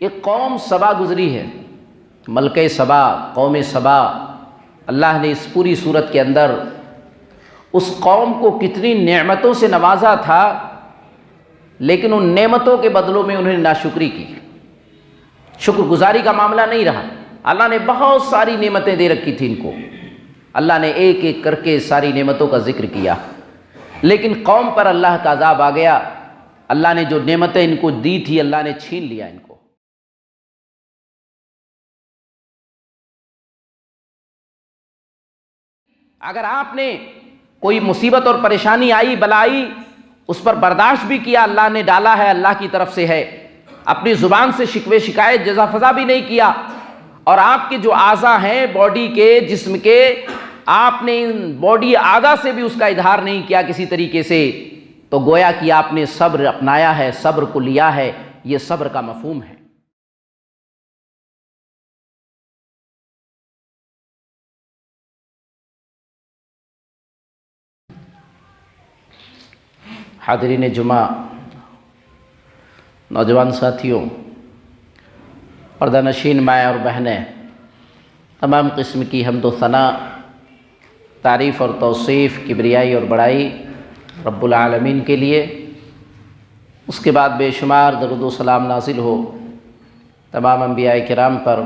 ایک قوم سبا گزری ہے، ملکہ سبا، قوم سبا۔ اللہ نے اس پوری صورت کے اندر اس قوم کو کتنی نعمتوں سے نوازا تھا، لیکن ان نعمتوں کے بدلوں میں انہوں نے ناشکری کی، شکر گزاری کا معاملہ نہیں رہا۔ اللہ نے بہت ساری نعمتیں دے رکھی تھی ان کو، اللہ نے ایک ایک کر کے ساری نعمتوں کا ذکر کیا، لیکن قوم پر اللہ کا عذاب آ گیا۔ اللہ نے جو نعمتیں ان کو دی تھی اللہ نے چھین لیا ان کو۔ اگر آپ نے کوئی مصیبت اور پریشانی آئی، بلا آئی، اس پر برداشت بھی کیا، اللہ نے ڈالا ہے، اللہ کی طرف سے ہے، اپنی زبان سے شکوے شکایت جزا فضا بھی نہیں کیا، اور آپ کے جو اعضاء ہیں باڈی کے، جسم کے، آپ نے ان باڈی اعضاء سے بھی اس کا اظہار نہیں کیا کسی طریقے سے، تو گویا کہ آپ نے صبر اپنایا ہے، صبر کو لیا ہے۔ یہ صبر کا مفہوم ہے۔ حاضرین جمعہ، نوجوان ساتھیوں، پردہ نشین مائیں اور بہنیں، تمام قسم کی حمد و ثنا، تعریف اور توصیف، کبریائی اور بڑائی رب العالمین کے لیے۔ اس کے بعد بے شمار درود و سلام نازل ہو تمام انبیاء کرام پر،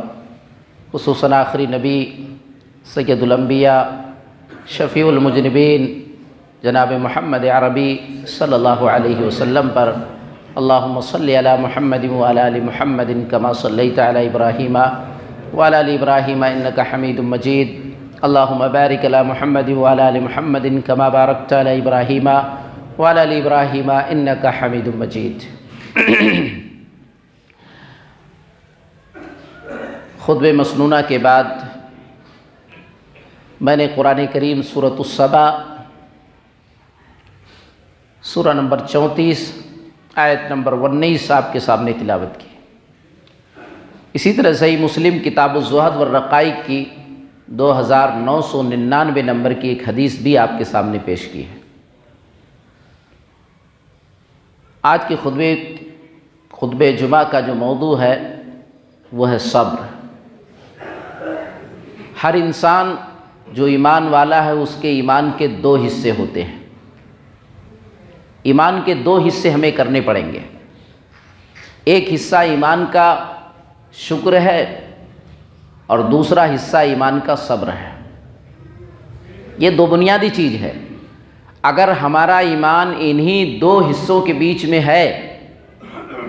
خصوصاً آخری نبی سید الانبیاء شفیع المذنبین جناب محمد عربی صلی اللہ علیہ وسلم پر۔ اللہم صلی علی محمد وعلی آل محمد کما صلیت علی ابراہیم وعلی آل ابراہیم انک حمید مجید۔ اللہم بارک علی محمد وعلی آل محمد کما بارکت علی ابراہیم وعلی آل ابراہیم انک حمید مجید۔ خطبہ مسنونہ کے بعد میں نے قرآن کریم سورۃ السبا، سورہ نمبر 34 آیت نمبر 19 آپ کے سامنے تلاوت کی۔ اسی طرح صحیح مسلم کتاب الزہد والرقائق کی 2999 نمبر کی ایک حدیث بھی آپ کے سامنے پیش کی ہے۔ آج کے خطبہ جمعہ کا جو موضوع ہے وہ ہے صبر۔ ہر انسان جو ایمان والا ہے اس کے ایمان کے دو حصے ہوتے ہیں۔ ایمان کے دو حصے ہمیں کرنے پڑیں گے۔ ایک حصہ ایمان کا شکر ہے اور دوسرا حصہ ایمان کا صبر ہے۔ یہ دو بنیادی چیز ہے۔ اگر ہمارا ایمان انہی دو حصوں کے بیچ میں ہے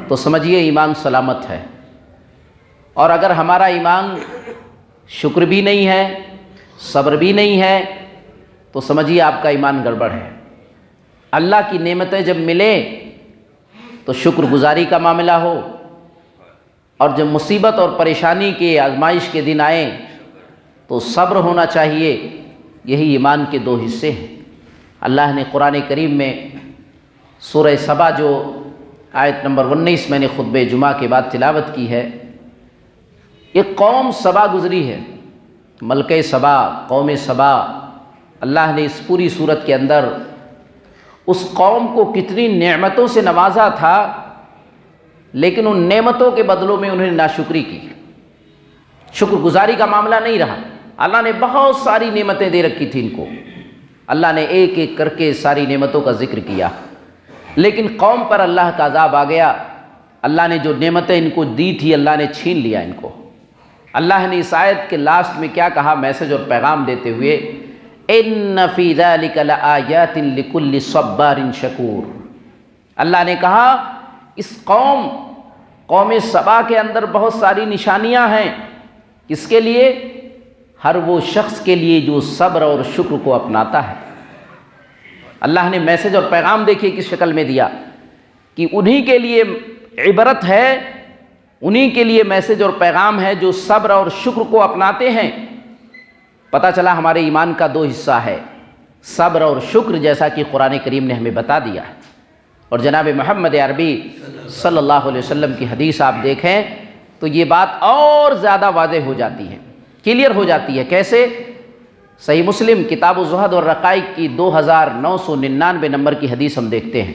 تو سمجھیے ایمان سلامت ہے، اور اگر ہمارا ایمان شکر بھی نہیں ہے، صبر بھی نہیں ہے، تو سمجھیے آپ کا ایمان گڑبڑ ہے۔ اللہ کی نعمتیں جب ملیں تو شکر گزاری کا معاملہ ہو، اور جب مصیبت اور پریشانی کے، آزمائش کے دن آئیں تو صبر ہونا چاہیے۔ یہی ایمان کے دو حصے ہیں۔ اللہ نے قرآن کریم میں سورہ سبا جو آیت نمبر 19 میں نے خطبہ جمعہ کے بعد تلاوت کی ہے، ایک قوم سبا گزری ہے، ملکہ سبا، قوم سبا۔ اللہ نے اس پوری صورت کے اندر اس قوم کو کتنی نعمتوں سے نوازا تھا، لیکن ان نعمتوں کے بدلوں میں انہوں نے ناشکری کی، شکر گزاری کا معاملہ نہیں رہا۔ اللہ نے بہت ساری نعمتیں دے رکھی تھی ان کو، اللہ نے ایک ایک کر کے ساری نعمتوں کا ذکر کیا، لیکن قوم پر اللہ کا عذاب آ گیا۔ اللہ نے جو نعمتیں ان کو دی تھی اللہ نے چھین لیا ان کو۔ اللہ نے اس آیت کے لاسٹ میں کیا کہا میسج اور پیغام دیتے ہوئے؟ ان فی ذلک لآیات لکل صبار شکور۔ اللہ نے کہا اس قوم سبا کے اندر بہت ساری نشانیاں ہیں۔ کس کے لیے؟ ہر وہ شخص کے لیے جو صبر اور شکر کو اپناتا ہے۔ اللہ نے میسج اور پیغام دیکھیے کس شکل میں دیا کہ انہی کے لیے عبرت ہے، انہی کے لیے میسج اور پیغام ہے جو صبر اور شکر کو اپناتے ہیں۔ پتہ چلا ہمارے ایمان کا دو حصہ ہے، صبر اور شکر، جیسا کہ قرآن کریم نے ہمیں بتا دیا ہے۔ اور جناب محمد عربی صلی اللہ علیہ وسلم کی حدیث آپ دیکھیں تو یہ بات اور زیادہ واضح ہو جاتی ہے، کلیئر ہو جاتی ہے۔ کیسے؟ صحیح مسلم کتاب الزہد والرقائق کی 2999 نمبر کی حدیث ہم دیکھتے ہیں۔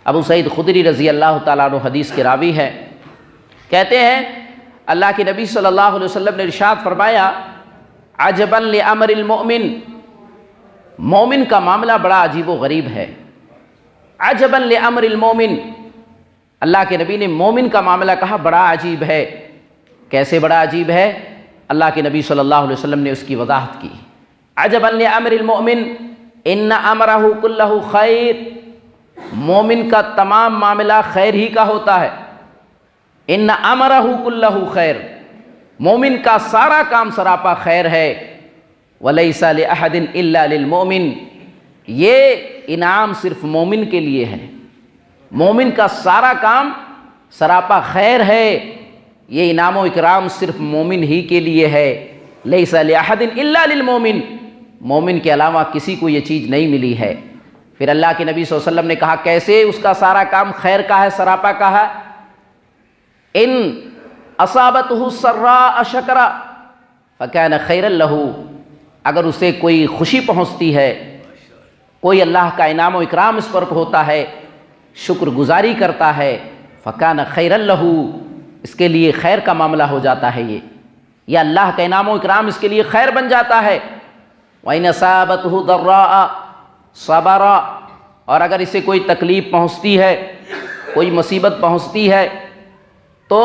ابو سعید خدری رضی اللہ تعالیٰ عنہ حدیث کے راوی ہے کہتے ہیں اللہ کے نبی صلی اللہ علیہ وسلم نے ارشاد فرمایا عجبا لامر المؤمن، مومن کا معاملہ بڑا عجیب و غریب ہے۔ عجبا لامر المؤمن، اللہ کے نبی نے مومن کا معاملہ کہا بڑا عجیب ہے۔ کیسے بڑا عجیب ہے؟ اللہ کے نبی صلی اللہ علیہ وسلم نے اس کی وضاحت کی۔ عجبا لامر المؤمن ان امرہ کلہ خیر، مومن کا تمام معاملہ خیر ہی کا ہوتا ہے۔ ان امرہ کلہ خیر، مومن کا سارا کام سراپا خیر ہے۔ ولیس لأحد الا للمؤمن، یہ انعام صرف مومن کے لیے ہے۔ مومن کا سارا کام سراپا خیر ہے، یہ انعام و اکرام صرف مومن ہی کے لیے ہے۔ لیس لأحد الا للمؤمن، مومن کے علاوہ کسی کو یہ چیز نہیں ملی ہے۔ پھر اللہ کے نبی صلی اللہ علیہ وسلم نے کہا کیسے اس کا سارا کام خیر کا ہے، سراپا کا ہے؟ ان اصابتہ السراء شکر فکان خیرا لہ، اگر اسے کوئی خوشی پہنچتی ہے، کوئی اللہ کا انعام و اکرام اس پر ہوتا ہے، شکر گزاری کرتا ہے، فکان خیرا لہ، اس کے لیے خیر کا معاملہ ہو جاتا ہے یہ اللہ کا انعام و اکرام اس کے لیے خیر بن جاتا ہے۔ وَإِنْ أَصَابَتْهُ ضَرَّاءَ صَبَرَ، اور اگر اسے کوئی تکلیف پہنچتی ہے، کوئی مصیبت پہنچتی ہے تو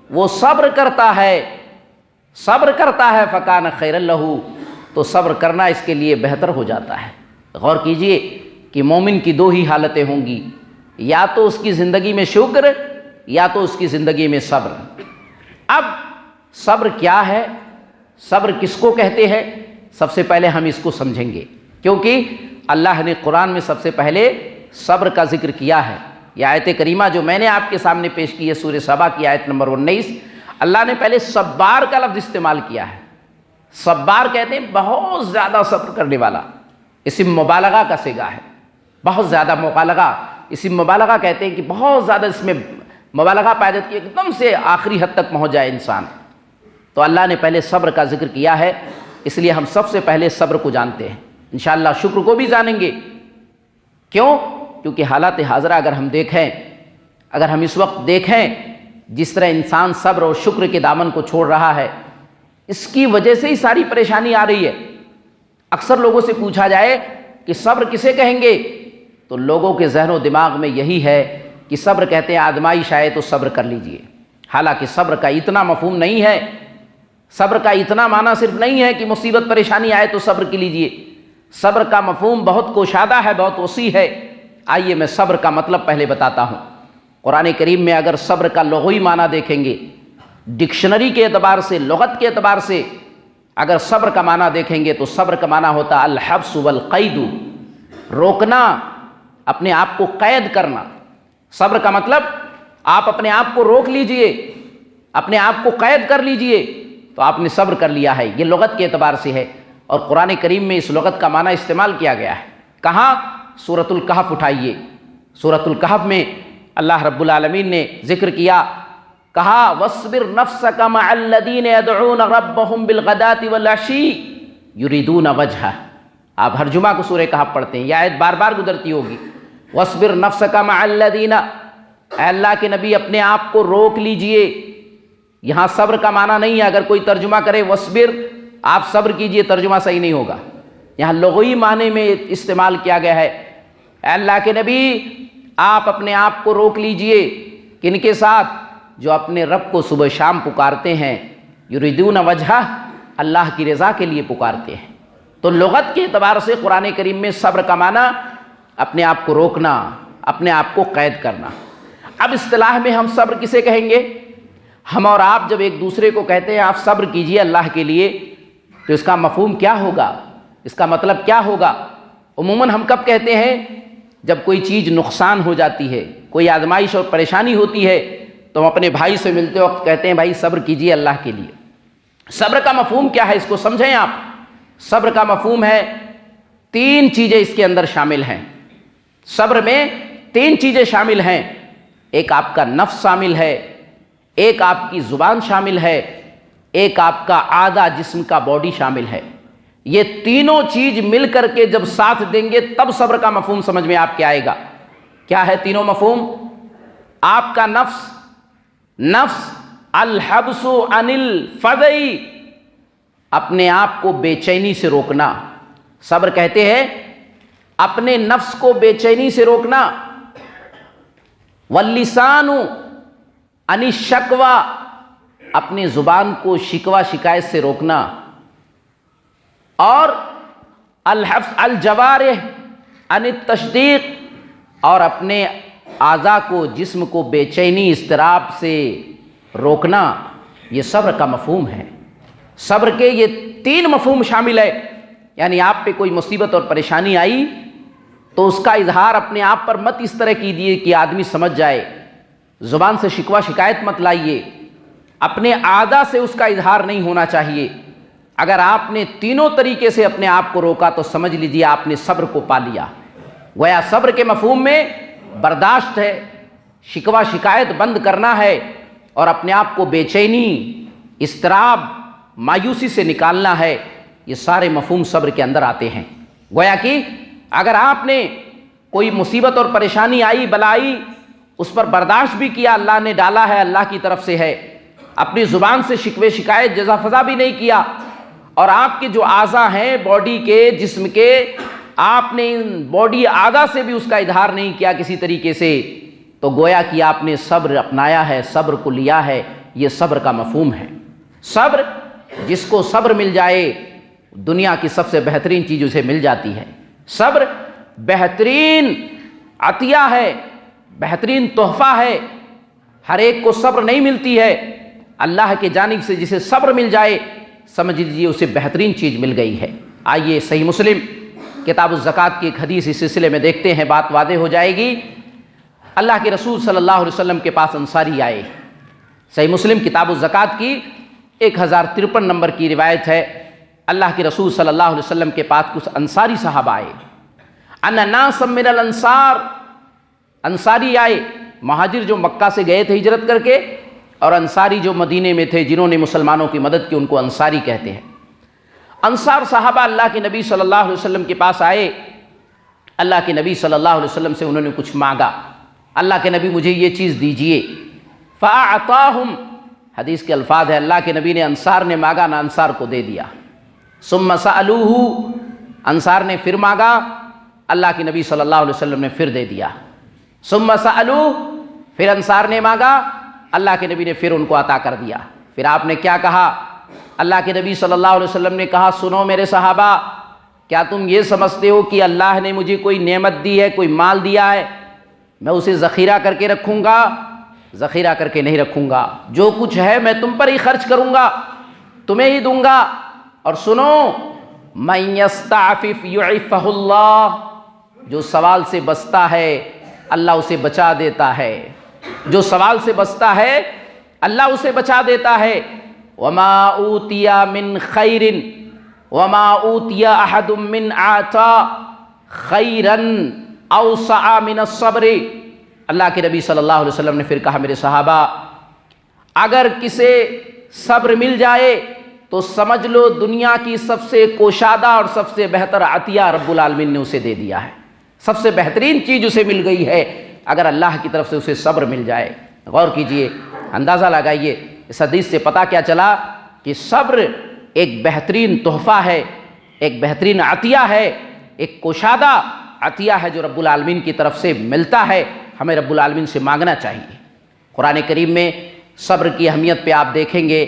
وہ صبر کرتا ہے، صبر کرتا ہے، فَكَانَ خَيْرًا لَهُ، تو صبر کرنا اس کے لیے بہتر ہو جاتا ہے۔ غور کیجئے کہ مومن کی دو ہی حالتیں ہوں گی، یا تو اس کی زندگی میں شکر، یا تو اس کی زندگی میں صبر۔ اب صبر کیا ہے، صبر کس کو کہتے ہیں، سب سے پہلے ہم اس کو سمجھیں گے، کیونکہ اللہ نے قرآن میں سب سے پہلے صبر کا ذکر کیا ہے۔ یہ آیت کریمہ جو میں نے آپ کے سامنے پیش کی ہے، سورہ سبا کی آیت نمبر 19، اللہ نے پہلے صبار کا لفظ استعمال کیا ہے۔ صبار کہتے ہیں بہت زیادہ صبر کرنے والا، اسم مبالغہ کا صیغہ ہے، بہت زیادہ مبالغہ، اسم مبالغہ کہتے ہیں کہ بہت زیادہ اس میں مبالغہ پیدا کی، ایک دم سے آخری حد تک پہنچ جائے انسان۔ تو اللہ نے پہلے صبر کا ذکر کیا ہے، اس لیے ہم سب سے پہلے صبر کو جانتے ہیں، انشاءاللہ شکر کو بھی جانیں گے۔ کیوں؟ کیونکہ حالات حاضرہ اگر ہم دیکھیں، اگر ہم اس وقت دیکھیں جس طرح انسان صبر اور شکر کے دامن کو چھوڑ رہا ہے، اس کی وجہ سے ہی ساری پریشانی آ رہی ہے۔ اکثر لوگوں سے پوچھا جائے کہ صبر کسے کہیں گے، تو لوگوں کے ذہن و دماغ میں یہی ہے کہ صبر کہتے ہیں آزمائش آئے تو صبر کر لیجئے۔ حالانکہ صبر کا اتنا مفہوم نہیں ہے، صبر کا اتنا معنی صرف نہیں ہے کہ مصیبت پریشانی آئے تو صبر کی لیجئے۔ صبر کا مفہوم بہت کوشادہ ہے، بہت وسیع ہے۔ آئیے میں صبر کا مطلب پہلے بتاتا ہوں۔ قرآن کریم میں اگر صبر کا لغوی معنی دیکھیں گے، ڈکشنری کے اعتبار سے، لغت کے اعتبار سے اگر صبر کا معنی دیکھیں گے تو صبر کا معنی ہوتا ہے الحبس والقید، روکنا، اپنے آپ کو قید کرنا۔ صبر کا مطلب آپ اپنے آپ کو روک لیجئے، اپنے آپ کو قید کر لیجئے، تو آپ نے صبر کر لیا ہے، یہ لغت کے اعتبار سے ہے۔ اور قرآن کریم میں اس لغت کا معنی استعمال کیا گیا ہے۔ کہاں؟ سورۃ الکہف اٹھائیے، سورۃ الکہف میں اللہ رب العالمین نے ذکر کیا، کہا وَاصْبِرْ نَفْسَكَ مَعَ الَّذِينَ يَدْعُونَ رَبَّهُمْ بِالْغَدَاةِ وَالْعَشِيِّ يُرِيدُونَ وَجْهَهُ۔ آپ ہر جمعہ کو سورہ کہف پڑھتے ہیں، یہ آیت بار بار گزرتی ہوگی۔ وَاصْبِرْ نَفْسَكَ مَعَ الَّذِينَ، اے اللہ کے نبی اپنے آپ کو روک لیجئے۔ یہاں صبر کا معنی نہیں ہے، اگر کوئی ترجمہ کرے وَاصْبِرْ آپ صبر کیجئے، ترجمہ صحیح نہیں ہوگا۔ یہاں لغوی معنی میں استعمال کیا گیا ہے، اے اللہ کے نبی آپ اپنے آپ کو روک لیجئے۔ کن کے ساتھ؟ جو اپنے رب کو صبح شام پکارتے ہیں، یریدون وجہہ، اللہ کی رضا کے لیے پکارتے ہیں۔ تو لغت کے اعتبار سے قرآن کریم میں صبر کا معنی اپنے آپ کو روکنا، اپنے آپ کو قید کرنا۔ اب اصطلاح میں ہم صبر کسے کہیں گے؟ ہم اور آپ جب ایک دوسرے کو کہتے ہیں آپ صبر کیجئے اللہ کے لیے، تو اس کا مفہوم کیا ہوگا، اس کا مطلب کیا ہوگا؟ عموماً ہم کب کہتے ہیں؟ جب کوئی چیز نقصان ہو جاتی ہے، کوئی آزمائش اور پریشانی ہوتی ہے، تو ہم اپنے بھائی سے ملتے وقت کہتے ہیں بھائی صبر کیجئے اللہ کے لیے۔ صبر کا مفہوم کیا ہے، اس کو سمجھیں آپ۔ صبر کا مفہوم ہے، تین چیزیں اس کے اندر شامل ہیں۔ صبر میں تین چیزیں شامل ہیں، ایک آپ کا نفس شامل ہے، ایک آپ کی زبان شامل ہے، ایک آپ کا اعضاء جسم کا باڈی شامل ہے۔ یہ تینوں چیز مل کر کے جب ساتھ دیں گے تب صبر کا مفہوم سمجھ میں آپ کے آئے گا۔ کیا ہے تینوں مفہوم؟ آپ کا نفس، نفس الحبس عن الفزع، اپنے آپ کو بے چینی سے روکنا. صبر کہتے ہیں اپنے نفس کو بے چینی سے روکنا. واللسان عن الشکوى، اپنی زبان کو شکوہ شکایت سے روکنا. اور الحبس الجوارح عن التشدیق، اور اپنے اعضاء کو، جسم کو بے چینی اضطراب سے روکنا. یہ صبر کا مفہوم ہے. صبر کے یہ 3 مفہوم شامل ہے. یعنی آپ پہ کوئی مصیبت اور پریشانی آئی تو اس کا اظہار اپنے آپ پر مت اس طرح کیجیے کہ آدمی سمجھ جائے. زبان سے شکوہ شکایت مت لائیے. اپنے اعضاء سے اس کا اظہار نہیں ہونا چاہیے. اگر آپ نے تینوں طریقے سے اپنے آپ کو روکا تو سمجھ لیجیے آپ نے صبر کو پا لیا. گویا صبر کے مفہوم میں برداشت ہے، شکوہ شکایت بند کرنا ہے، اور اپنے آپ کو بے چینی، اضطراب، مایوسی سے نکالنا ہے. یہ سارے مفہوم صبر کے اندر آتے ہیں. گویا کہ اگر آپ نے کوئی مصیبت اور پریشانی آئی، بلائی، اس پر برداشت بھی کیا، اللہ نے ڈالا ہے، اللہ کی طرف سے ہے، اپنی زبان سے شکوے شکایت جزا فضا بھی نہیں کیا، اور آپ کے جو اعضاء ہیں باڈی کے، جسم کے، آپ نے ان باڈی اعضاء سے بھی اس کا اظہار نہیں کیا کسی طریقے سے، تو گویا کہ آپ نے صبر اپنایا ہے، صبر کو لیا ہے. یہ صبر کا مفہوم ہے. صبر، جس کو صبر مل جائے دنیا کی سب سے بہترین چیز اسے مل جاتی ہے. صبر بہترین عطیہ ہے، بہترین تحفہ ہے. ہر ایک کو صبر نہیں ملتی ہے. اللہ کے جانب سے جسے صبر مل جائے سمجھ لیجیے اسے بہترین چیز مل گئی ہے. آئیے صحیح مسلم کتاب الزکوٰۃ کی ایک حدیث اس سلسلے میں دیکھتے ہیں، بات واضح ہو جائے گی. اللہ کے رسول صلی اللہ علیہ وسلم کے پاس انصاری آئے. صحیح مسلم کتاب الزکوٰۃ کی 1053 نمبر کی روایت ہے. اللہ کے رسول صلی اللہ علیہ وسلم کے پاس کچھ انصاری صحابہ آئے. ان ناسا من الانصار، انصاری آئے، مہاجر جو مکہ سے گئے تھے ہجرت کر کے، اور انصاری جو مدینے میں تھے جنہوں نے مسلمانوں کی مدد کی، ان کو انصاری کہتے ہیں. انصار صحابہ اللہ کے نبی صلی اللہ علیہ وسلم کے پاس آئے. اللہ کے نبی صلی اللہ علیہ وسلم سے انہوں نے کچھ مانگا. اللہ کے نبی مجھے یہ چیز دیجئے. فَأَعْطَاهُمْ، حدیث کے الفاظ ہے اللہ کے نبی نے انصار نے مانگا نہ انصار کو دے دیا. ثُمَّ سَأَلُوهُ، انصار نے پھر مانگا، اللہ کے نبی صلی اللہ علیہ وسلم نے پھر دے دیا. ثُمَّ سَأَلُوهُ، پھر انصار نے مانگا، اللہ کے نبی نے پھر ان کو عطا کر دیا. پھر آپ نے کیا کہا؟ اللہ کے نبی صلی اللہ علیہ وسلم نے کہا سنو میرے صحابہ، کیا تم یہ سمجھتے ہو کہ اللہ نے مجھے کوئی نعمت دی ہے، کوئی مال دیا ہے، میں اسے ذخیرہ کر کے رکھوں گا؟ ذخیرہ کر کے نہیں رکھوں گا. جو کچھ ہے میں تم پر ہی خرچ کروں گا، تمہیں ہی دوں گا. اور سنو، مَن يَسْتَعْفِفْ يُعِفَّهُ اللَّهُ، جو سوال سے بچتا ہے اللہ اسے بچا دیتا ہے. جو سوال سے بچتا ہے اللہ اسے بچا دیتا ہے. وَمَا أُوتِيَ مِنْ خَيْرٍ وَمَا أُوتِيَ أَحَدٌ مِّنْ عَطَاءٍ خَيْرًا أَوْسَعَ مِنَ الصَّبْرِ. اللہ کے نبی صلی اللہ علیہ وسلم نے پھر کہا میرے صحابہ، اگر کسے صبر مل جائے تو سمجھ لو دنیا کی سب سے کوشادہ اور سب سے بہتر عطیہ رب العالمین نے اسے دے دیا ہے. سب سے بہترین چیز اسے مل گئی ہے اگر اللہ کی طرف سے اسے صبر مل جائے. غور کیجئے، اندازہ لگائیے، اس حدیث سے پتہ کیا چلا کہ صبر ایک بہترین تحفہ ہے، ایک بہترین عطیہ ہے، ایک کوشادہ عطیہ ہے جو رب العالمین کی طرف سے ملتا ہے. ہمیں رب العالمین سے مانگنا چاہیے. قرآن کریم میں صبر کی اہمیت پہ آپ دیکھیں گے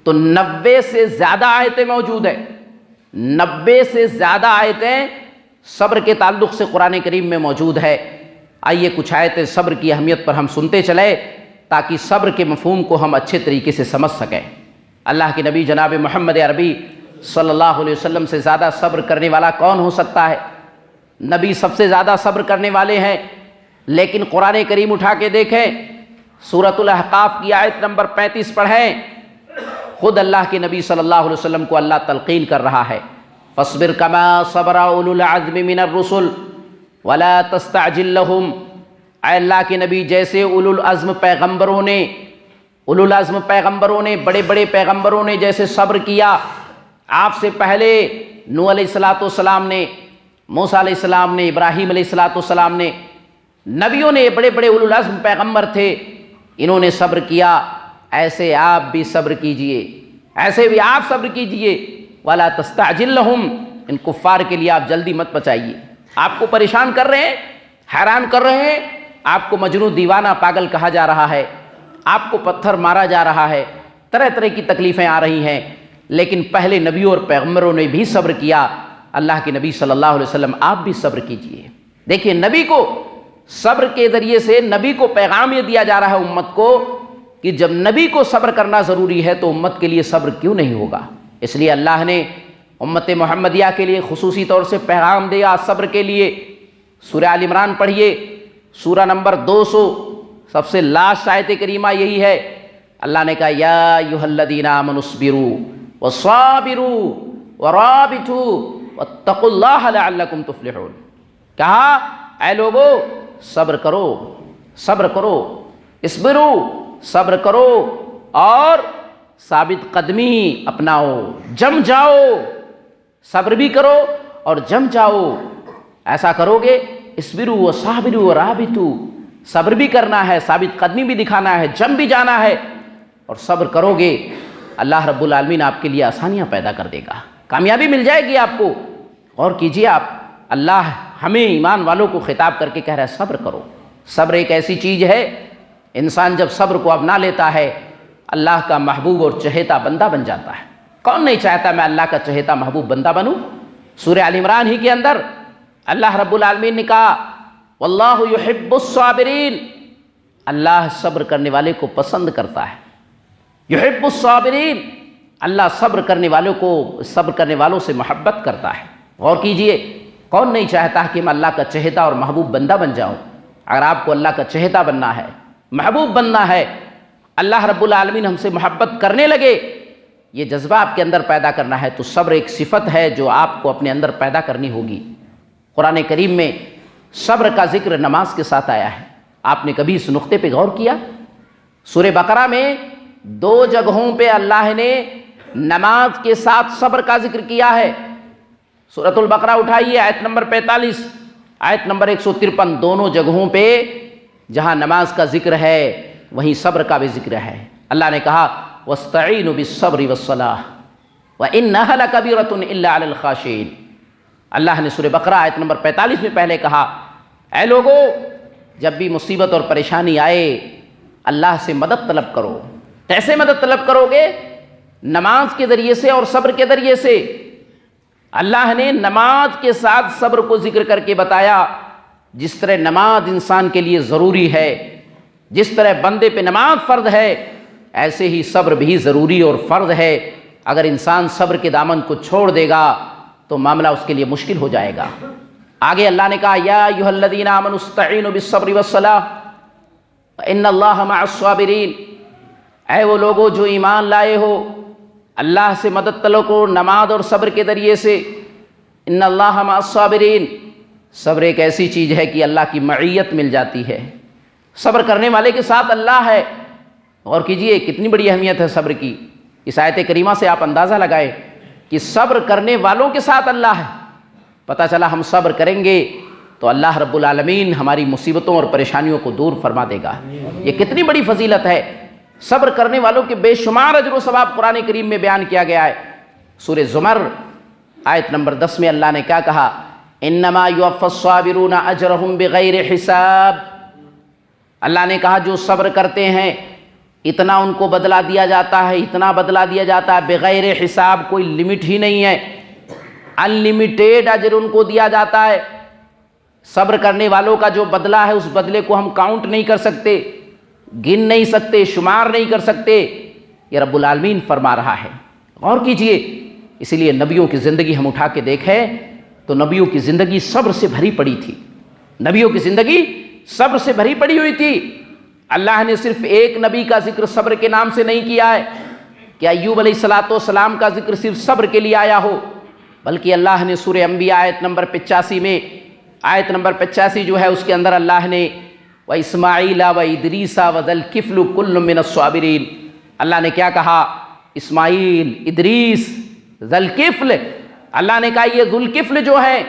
تو 90 سے زیادہ آیتیں موجود ہیں. 90 سے زیادہ آیتیں صبر کے تعلق سے قرآن کریم میں موجود ہے. آئیے کچھ آیتیں صبر کی اہمیت پر ہم سنتے چلیں تاکہ صبر کے مفہوم کو ہم اچھے طریقے سے سمجھ سکیں. اللہ کے نبی جناب محمد عربی صلی اللہ علیہ وسلم سے زیادہ صبر کرنے والا کون ہو سکتا ہے؟ نبی سب سے زیادہ صبر کرنے والے ہیں. لیکن قرآن کریم اٹھا کے دیکھیں، سورۃ الاحقاف کی آیت نمبر 35 پڑھیں. خود اللہ کے نبی صلی اللہ علیہ وسلم کو اللہ تلقین کر رہا ہے، فاصبر کما صبر اولو العزم من الرسل ولا تستعجل لهم. اے اللہ کے نبی، جیسے اولو العزم پیغمبروں نے بڑے بڑے پیغمبروں نے جیسے صبر کیا، آپ سے پہلے نوح علیہ السلام نے، موسیٰ علیہ السلام نے، ابراہیم علیہ السلام نے، نبیوں نے، بڑے بڑے اولو العزم پیغمبر تھے، انہوں نے صبر کیا، ایسے آپ بھی صبر کیجئے، ایسے بھی آپ صبر کیجئے۔ وَلَا تَسْتَعْجِلْ لَهُمْ، ان کفار کے لیے آپ جلدی مت مچائیے۔ آپ کو پریشان کر رہے ہیں، حیران کر رہے ہیں، آپ کو مجنون، دیوانہ، پاگل کہا جا رہا ہے، آپ کو پتھر مارا جا رہا ہے، طرح طرح کی تکلیفیں آ رہی ہیں، لیکن پہلے نبیوں اور پیغمبروں نے بھی صبر کیا۔ اللہ کے نبی صلی اللہ علیہ وسلم آپ بھی صبر کیجئے۔ دیکھیے، نبی کو صبر کے ذریعے سے نبی کو پیغام یہ دیا جا رہا ہے امت کو کہ جب نبی کو صبر کرنا ضروری ہے تو امت کے لیے صبر کیوں نہیں ہوگا؟ اس لیے اللہ نے امت محمدیہ کے لیے خصوصی طور سے پیغام دیا صبر کے لیے۔ سورہ آل عمران پڑھیے، سورہ نمبر 200، سب سے لاسٹ آیت کریمہ یہی ہے۔ اللہ نے کہا یا ایھا الذین آمنوا اصبروا وصابروا ورابطوا واتقوا اللہ لعلکم تفلحون۔ کہا اے لوگو صبر کرو، صبر کرو، اصبروا، صبر کرو، اور ثابت قدمی اپناؤ، جم جاؤ، صبر بھی کرو اور جم جاؤ۔ ایسا کرو گے، اصبروا وصابروا ورابطوا، صبر بھی کرنا ہے، ثابت قدمی بھی دکھانا ہے، جم بھی جانا ہے، اور صبر کرو گے اللہ رب العالمین آپ کے لیے آسانیاں پیدا کر دے گا، کامیابی مل جائے گی آپ کو۔ غور کیجئے آپ، اللہ ہمیں ایمان والوں کو خطاب کر کے کہہ رہا ہے صبر کرو۔ صبر ایک ایسی چیز ہے، انسان جب صبر کو اپنا لیتا ہے اللہ کا محبوب اور چہیتا بندہ بن جاتا ہے۔ کون نہیں چاہتا میں اللہ کا چہیتا محبوب بندہ بنوں؟ سورہ آل عمران ہی کے اندر اللہ رب العالمین نے کہا واللہ یحب الصابرین، اللہ صبر کرنے والے کو پسند کرتا ہے۔ یحب الصابرین، اللہ صبر کرنے والوں کو، صبر کرنے والوں سے محبت کرتا ہے۔ غور کیجئے، کون نہیں چاہتا کہ میں اللہ کا چہیتا اور محبوب بندہ بن جاؤں؟ اگر آپ کو اللہ کا چہیتا بننا ہے، محبوب بننا ہے، اللہ رب العالمین ہم سے محبت کرنے لگے، یہ جذبہ آپ کے اندر پیدا کرنا ہے، تو صبر ایک صفت ہے جو آپ کو اپنے اندر پیدا کرنی ہوگی۔ قرآن کریم میں صبر کا ذکر نماز کے ساتھ آیا ہے۔ آپ نے کبھی اس نقطے پہ غور کیا؟ سورہ بقرہ میں 2 جگہوں پہ اللہ نے نماز کے ساتھ صبر کا ذکر کیا ہے۔ سورۃ البقرہ اٹھائیے، آیت نمبر 45، آیت نمبر 153، دونوں جگہوں پہ جہاں نماز کا ذکر ہے وہیں صبر کا بھی ذکر ہے۔ اللہ نے کہا وَاسْتَعِينُوا بِالصَّبْرِ وَالصَّلَاةِ وَإِنَّهَا لَكَبِيرَةٌ إِلَّا عَلَى الْخَاشِعِينَ۔ اللہ نے سورہ بقرہ آیت نمبر 45 میں پہلے کہا اے لوگو جب بھی مصیبت اور پریشانی آئے اللہ سے مدد طلب کرو۔ کیسے مدد طلب کرو گے؟ نماز کے ذریعے سے اور صبر کے ذریعے سے۔ اللہ نے نماز کے ساتھ صبر کو ذکر کر کے بتایا۔ جس طرح نماز انسان کے لیے ضروری ہے، جس طرح بندے پہ نماز فرض ہے، ایسے ہی صبر بھی ضروری اور فرض ہے۔ اگر انسان صبر کے دامن کو چھوڑ دے گا تو معاملہ اس کے لیے مشکل ہو جائے گا۔ آگے اللہ نے کہا یا ایھا الذین آمنوا استعینوا بالصبر والصلاۃ ان اللہ مع الصابرین۔ اے وہ لوگو جو ایمان لائے ہو، اللہ سے مدد طلب کرو نماز اور صبر کے ذریعے سے۔ ان اللہ مع الصابرین، صبر ایک ایسی چیز ہے کہ اللہ کی معیت مل جاتی ہے۔ صبر کرنے والے کے ساتھ اللہ ہے۔ غور کیجئے کتنی بڑی اہمیت ہے صبر کی۔ اس آیت کریمہ سے آپ اندازہ لگائے کہ صبر کرنے والوں کے ساتھ اللہ ہے۔ پتہ چلا ہم صبر کریں گے تو اللہ رب العالمین ہماری مصیبتوں اور پریشانیوں کو دور فرما دے گا۔ یہ کتنی بڑی فضیلت ہے۔ صبر کرنے والوں کے بے شمار اجر و ثواب قرآن کریم میں بیان کیا گیا ہے۔ سورہ زمر آیت نمبر 10 میں اللہ نے کیا کہا انما یوفی الصابرون اجرہم بغیر حساب۔ اللہ نے کہا جو صبر کرتے ہیں اتنا ان کو بدلہ دیا جاتا ہے، اتنا بدلہ دیا جاتا ہے بغیر حساب، کوئی لمٹ ہی نہیں ہے، انلمیٹیڈ اجر ان کو دیا جاتا ہے۔ صبر کرنے والوں کا جو بدلہ ہے اس بدلے کو ہم کاؤنٹ نہیں کر سکتے، گن نہیں سکتے، شمار نہیں کر سکتے، یہ رب العالمین فرما رہا ہے۔ غور کیجئے، اسی لیے نبیوں کی زندگی ہم اٹھا کے دیکھیں تو نبیوں کی زندگی صبر سے بھری پڑی تھی۔ نبیوں کی زندگی صبر سے بھری پڑی ہوئی تھی۔ اللہ نے صرف ایک نبی کا ذکر صبر کے نام سے نہیں کیا ہے کہ ایوب علیہ السلام کا ذکر صرف صبر کے لیے آیا ہو، بلکہ اللہ نے سورہ انبیاء آیت نمبر 85 میں، آیت نمبر 85 جو ہے اس کے اندر اللہ نے وَإِسْمَاعِيلَ وَإِدْرِيسَ وَذَا الْكِفْلُ كُلٌّ مِّنَ الصَّابِرِينَ۔ اللہ نے کیا کہا؟ اسماعیل، ادریس، ذا الکفل، اللہ نے کہا یہ ذو الکفل جو ہے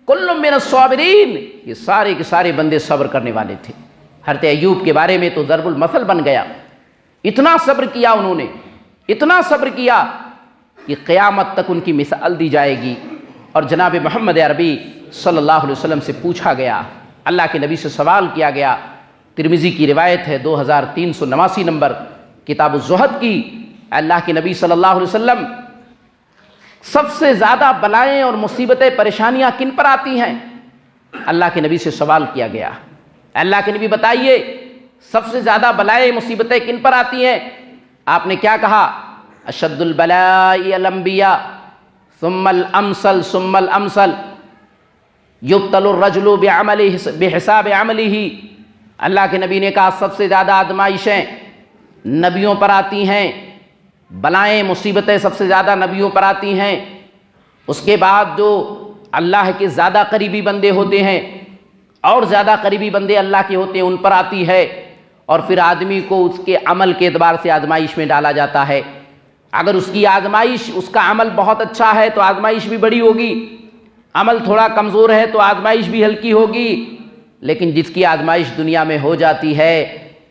کل من الصابرین، یہ سارے کے سارے بندے صبر کرنے والے تھے۔ حضرت ایوب کے بارے میں تو ضرب المثل بن گیا. اتنا صبر کیا انہوں نے، اتنا صبر کیا کہ قیامت تک ان کی مثال دی جائے گی. اور جناب محمد عربی صلی اللہ علیہ وسلم سے پوچھا گیا، اللہ کے نبی سے سوال کیا گیا. ترمذی کی روایت ہے 2389 نمبر کتاب الزہد کی. اللہ کے نبی صلی اللہ علیہ وسلم سب سے زیادہ بلائیں اور مصیبتیں پریشانیاں کن پر آتی ہیں؟ اللہ کے نبی سے سوال کیا گیا، اللہ کے نبی بتائیے سب سے زیادہ بلائیں مصیبتیں کن پر آتی ہیں؟ آپ نے کیا کہا؟ اشد البلاء الانبیاء ثم الامثل ثم الامثل یبتل الرجل بحساب عملہ. اللہ کے نبی نے کہا سب سے زیادہ آزمائشیں نبیوں پر آتی ہیں، بلائیں مصیبتیں سب سے زیادہ نبیوں پر آتی ہیں. اس کے بعد جو اللہ کے زیادہ قریبی بندے ہوتے ہیں اور زیادہ قریبی بندے اللہ کے ہوتے ہیں ان پر آتی ہے. اور پھر آدمی کو اس کے عمل کے اعتبار سے آزمائش میں ڈالا جاتا ہے. اگر اس کی آزمائش، اس کا عمل بہت اچھا ہے تو آزمائش بھی بڑی ہوگی، عمل تھوڑا کمزور ہے تو آزمائش بھی ہلکی ہوگی. لیکن جس کی آزمائش دنیا میں ہو جاتی ہے،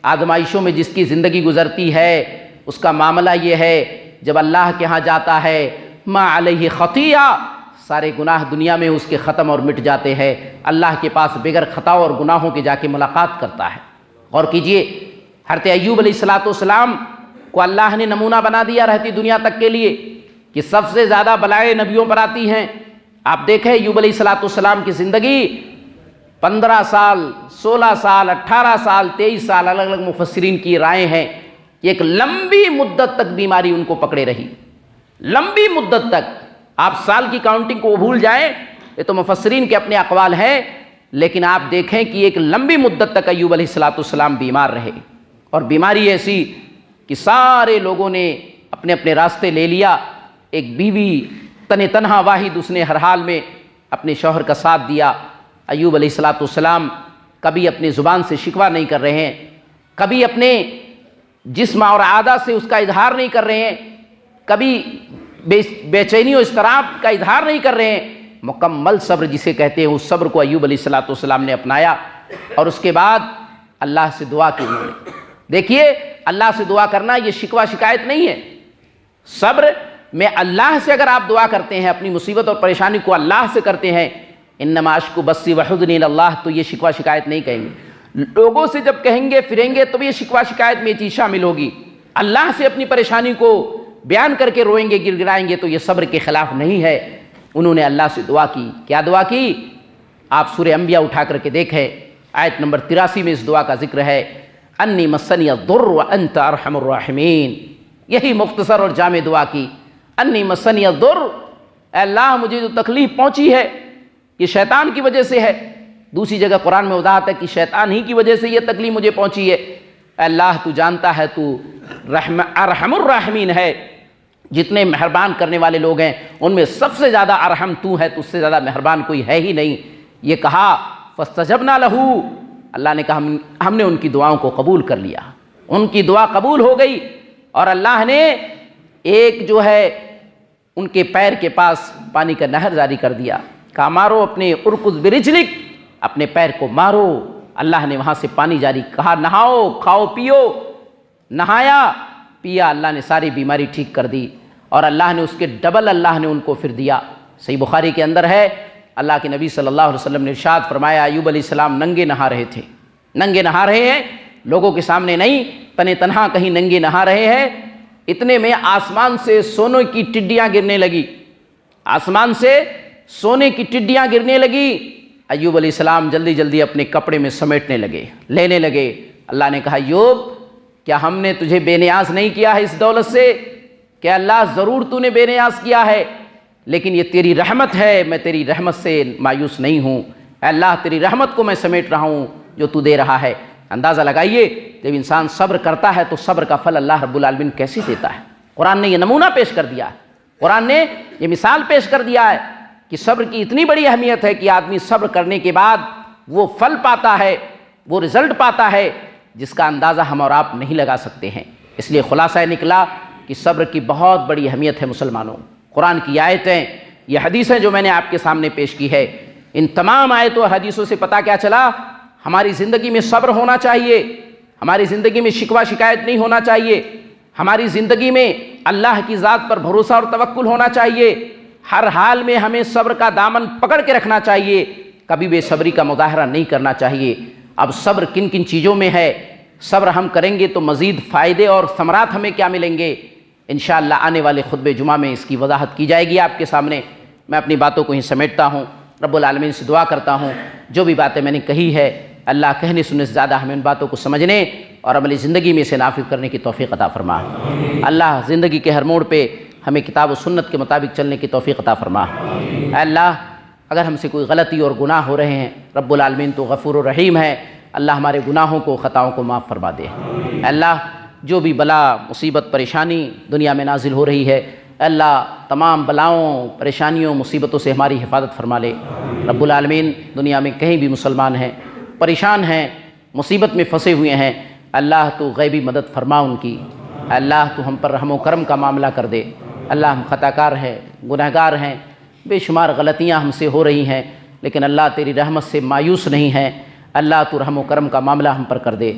آزمائشوں میں جس کی زندگی گزرتی ہے، اس کا معاملہ یہ ہے جب اللہ کے ہاں جاتا ہے ما علیہ خطیہ، سارے گناہ دنیا میں اس کے ختم اور مٹ جاتے ہیں. اللہ کے پاس بغیر خطا اور گناہوں کے جا کے ملاقات کرتا ہے. غور کیجئے حضرت ایوب علیہ السلام کو اللہ نے نمونہ بنا دیا رہتی دنیا تک کے لیے کہ سب سے زیادہ بلائیں نبیوں پر آتی ہیں. آپ دیکھیں ایوب علیہ السلام کی زندگی 15 سال، 16 سال، 18 سال، 23 سال، الگ الگ مفسرین کی رائے ہیں کہ ایک لمبی مدت تک بیماری ان کو پکڑے رہی. لمبی مدت تک، آپ سال کی کاؤنٹنگ کو بھول جائیں، یہ تو مفسرین کے اپنے اقوال ہیں، لیکن آپ دیکھیں کہ ایک لمبی مدت تک ایوب علیہ السلام بیمار رہے. اور بیماری ایسی کہ سارے لوگوں نے اپنے اپنے راستے لے لیا. ایک بیوی تنہا واحد، اس نے ہر حال میں اپنے شوہر کا ساتھ دیا. ایوب علیہ السلام کبھی اپنے زبان سے شکوہ نہیں کر رہے ہیں، کبھی اپنے جسم اور عادہ سے اس کا اظہار نہیں کر رہے ہیں، کبھی بے چینی و اضطراب کا اظہار نہیں کر رہے ہیں. مکمل صبر جسے کہتے ہیں، اس صبر کو ایوب علیہ السلام نے اپنایا. اور اس کے بعد اللہ سے دعا کی انہوں نے. دیکھیے اللہ سے دعا کرنا یہ شکوہ شکایت نہیں ہے. صبر میں اللہ سے اگر آپ دعا کرتے ہیں، اپنی مصیبت اور پریشانی کو اللہ سے کرتے ہیں، انما اشکو بثی وحزنی الی اللہ، تو یہ شکوہ شکایت نہیں کہیں گے. لوگوں سے جب کہیں گے پھریں گے تو یہ شکوہ شکایت میں یہ چیز شامل ہوگی. اللہ سے اپنی پریشانی کو بیان کر کے روئیں گے، گر گرائیں گے تو یہ صبر کے خلاف نہیں ہے. انہوں نے اللہ سے دعا کی. کیا دعا کی؟ آپ سورہ انبیاء اٹھا کر کے دیکھیں، آیت نمبر 83 میں اس دعا کا ذکر ہے، انی مسنی الضر وانت ارحم الراحمین. یہی مختصر اور جامع دعا کی. انی مسنی الضر، اے اللہ مجھے جو تکلیف پہنچی ہے یہ شیطان کی وجہ سے ہے. دوسری جگہ قرآن میں وضاحت ہے کہ شیطان ہی کی وجہ سے یہ تکلیف مجھے پہنچی ہے. اے اللہ تو جانتا ہے تو ارحم الراحمین ہے، جتنے مہربان کرنے والے لوگ ہیں ان میں سب سے زیادہ ارحم تو ہے، تجھ سے زیادہ مہربان کوئی ہے ہی نہیں. یہ کہا فاستجبنا لہ، اللہ نے کہا ہم نے ان کی دعاؤں کو قبول کر لیا. ان کی دعا قبول ہو گئی اور اللہ نے ایک جو ہے ان کے پیر کے پاس پانی کا نہر جاری کر دیا. کہا مارو اپنے ارکض برجلک، اپنے پیر کو مارو. اللہ نے وہاں سے پانی جاری، کہا نہاؤ، کھاؤ، پیو. نہایا، پیا، اللہ نے ساری بیماری ٹھیک کر دی. اور اللہ نے اس کے ڈبل اللہ نے ان کو پھر دیا. صحیح بخاری کے اندر ہے، اللہ کے نبی صلی اللہ علیہ وسلم نے ارشاد فرمایا ایوب علیہ السلام ننگے نہا رہے تھے. ننگے نہا رہے ہیں، لوگوں کے سامنے نہیں، تنہا کہیں ننگے نہا رہے ہیں. اتنے میں آسمان سے سونے کی ٹڈیاں گرنے لگی. آسمان سے سونے کی ٹڈیاں گرنے لگی. ایوب علیہ السلام جلدی جلدی اپنے کپڑے میں سمیٹنے لگے، لینے لگے. اللہ نے کہا ایوب کیا ہم نے تجھے بے نیاز نہیں کیا ہے اس دولت سے؟ کہ اللہ ضرور تو نے بے نیاز کیا ہے، لیکن یہ تیری رحمت ہے، میں تیری رحمت سے مایوس نہیں ہوں. اے اللہ تیری رحمت کو میں سمیٹ رہا ہوں جو تو دے رہا ہے. اندازہ لگائیے جب انسان صبر کرتا ہے تو صبر کا پھل اللہ رب العالمین کیسے دیتا ہے. قرآن نے یہ نمونہ پیش کر دیا ہے، قرآن نے یہ مثال پیش کر دیا ہے کہ صبر کی اتنی بڑی اہمیت ہے کہ آدمی صبر کرنے کے بعد وہ پھل پاتا ہے، وہ رزلٹ پاتا ہے جس کا اندازہ ہم اور آپ نہیں لگا سکتے ہیں. اس لیے خلاصہ نکلا کہ صبر کی بہت بڑی اہمیت ہے مسلمانوں. قرآن کی آیتیں، یہ حدیثیں جو میں نے آپ کے سامنے پیش کی ہے، ان تمام آیتوں اور حدیثوں سے پتہ کیا چلا؟ ہماری زندگی میں صبر ہونا چاہیے، ہماری زندگی میں شکوہ شکایت نہیں ہونا چاہیے، ہماری زندگی میں اللہ کی ذات پر بھروسہ اور توکل ہونا چاہیے، ہر حال میں ہمیں صبر کا دامن پکڑ کے رکھنا چاہیے، کبھی بے صبری کا مظاہرہ نہیں کرنا چاہیے۔ اب صبر کن کن چیزوں میں ہے، صبر ہم کریں گے تو مزید فائدے اور ثمرات ہمیں کیا ملیں گے، انشاءاللہ آنے والے خطبہ جمعہ میں اس کی وضاحت کی جائے گی آپ کے سامنے۔ میں اپنی باتوں کو ہی سمیٹتا ہوں، رب العالمین سے دعا کرتا ہوں جو بھی باتیں میں نے کہی ہے اللہ کہنے سننے سے زیادہ ہمیں ان باتوں کو سمجھنے اور عملی زندگی میں اسے نافذ کرنے کی توفیق عطا فرما۔ اللہ زندگی کے ہر موڑ پہ ہمیں کتاب و سنت کے مطابق چلنے کی توفیق عطا فرما۔ اے اللہ اگر ہم سے کوئی غلطی اور گناہ ہو رہے ہیں، رب العالمین تو غفور و رحیم ہے، اللہ ہمارے گناہوں کو خطاؤں کو معاف فرما دے۔ اے اللہ جو بھی بلا مصیبت پریشانی دنیا میں نازل ہو رہی ہے، اے اللہ تمام بلاؤں پریشانیوں مصیبتوں سے ہماری حفاظت فرما لے۔ رب العالمین دنیا میں کہیں بھی مسلمان ہیں، پریشان ہیں، مصیبت میں پھنسے ہوئے ہیں، اللہ تو غیبی مدد فرما ان کی۔ اللہ تو ہم پر رحم و کرم کا معاملہ کر دے۔ اللہ ہم خطا کار ہیں، گنہگار ہیں، بے شمار غلطیاں ہم سے ہو رہی ہیں، لیکن اللہ تیری رحمت سے مایوس نہیں ہیں۔ اللہ تو رحم و کرم کا معاملہ ہم پر کر دے۔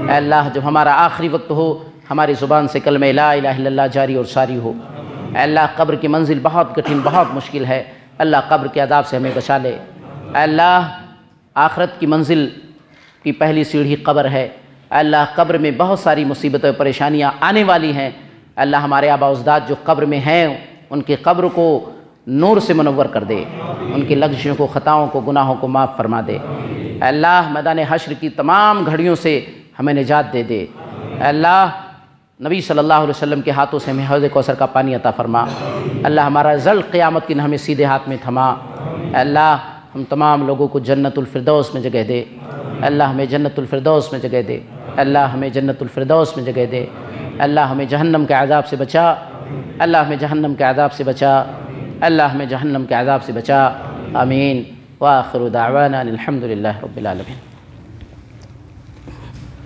اے اللہ جب ہمارا آخری وقت ہو، ہماری زبان سے کلمہ لا الہ الا اللہ جاری اور ساری ہو۔ اے اللہ قبر کی منزل بہت کٹھن بہت مشکل ہے، اللہ قبر کے عذاب سے ہمیں بچا لے۔ اے اللہ آخرت کی منزل کی پہلی سیڑھی قبر ہے، اے اللہ قبر میں بہت ساری مصیبتیں پریشانیاں آنے والی ہیں۔ اللہ ہمارے آباء و اجداد جو قبر میں ہیں ان کی قبر کو نور سے منور کر دے، ان کی لغزشوں کو خطاؤں کو گناہوں کو معاف فرما دے۔ اے اللہ میدان حشر کی تمام گھڑیوں سے ہمیں نجات دے دے۔ اے اللہ نبی صلی اللہ علیہ وسلم کے ہاتھوں سے ہمیں حوض کوثر کا پانی عطا فرما۔ اللہ ہمارا رزق قیامت کی نہ ہمیں سیدھے ہاتھ میں تھما۔ اے اللہ ہم تمام لوگوں کو جنت الفردوس میں جگہ دے۔ اے اللہ ہمیں جنت الفردوس میں جگہ دے۔ اے اللہ ہمیں جنت الفردوس میں جگہ دے۔ اے اللہ ہمیں جہنم کے عذاب سے بچا۔ اللہ ہمیں جہنم کے عذاب سے بچا۔ اللہ ہمیں جہنم کے عذاب سے بچا۔ آمین۔ وآخر دعوانا الحمد للہ رب العالمین۔